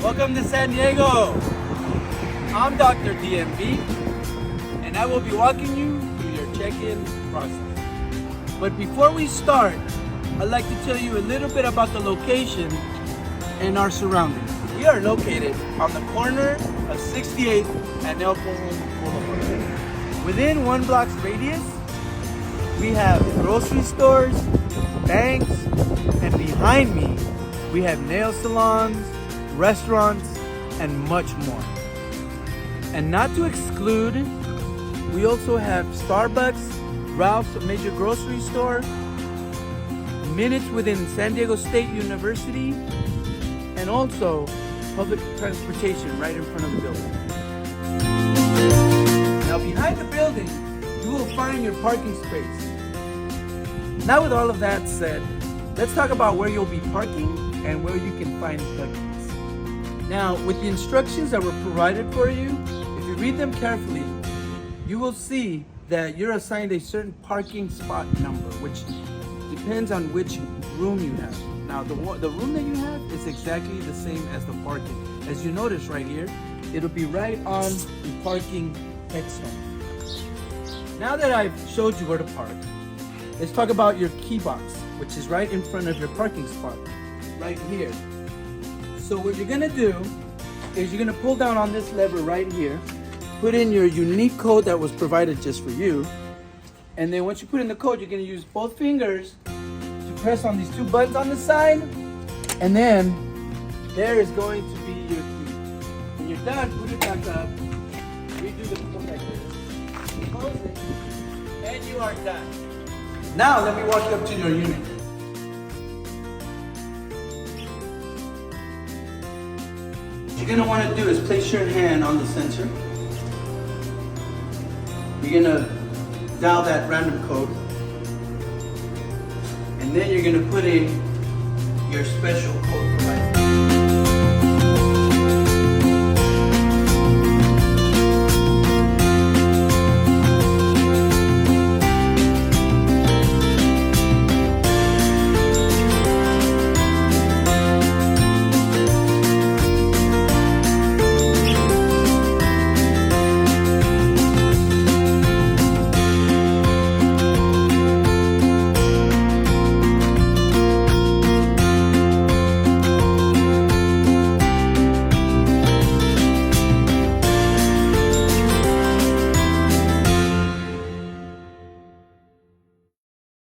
Welcome to San Diego. I'm Dr. DMV, and I will be walking you through your check-in process. But before we start, I'd like to tell you a little bit about the location and our surroundings. We are located on the corner of 68th and El Pomo Boulevard. Within 1 block's radius, we have grocery stores, banks, and behind me, we have nail salons, restaurants, and much more. And not to exclude, we also have Starbucks, Ralph's, a major grocery store, minutes within San Diego State University, and also public transportation right in front of the building. Now behind the building, you will find your parking space. Now with all of that said, let's talk about where you'll be parking and where you can find plugins. Now with the instructions that were provided for you, if you read them carefully, you will see that you're assigned a certain parking spot number, which depends on which room you have. Now the room that you have is exactly the same as the parking. As you notice right here, it'll be right on the parking headstone. Now that I've showed you where to park, let's talk about your key box, which is right in front of your parking spot, right here. So what you're gonna do is you're gonna pull down on this lever right here, put in your unique code that was provided just for you, and then once you put in the code, you're gonna use both fingers to press on these 2 buttons on the side, and then there is going to be your key. When you're done, put it back up, redo the code like this, close it, and you are done. Now let me walk you up to your unit. What you're gonna wanna do is place your hand on the sensor. You're gonna dial that random code. And then you're gonna put in your special code provided.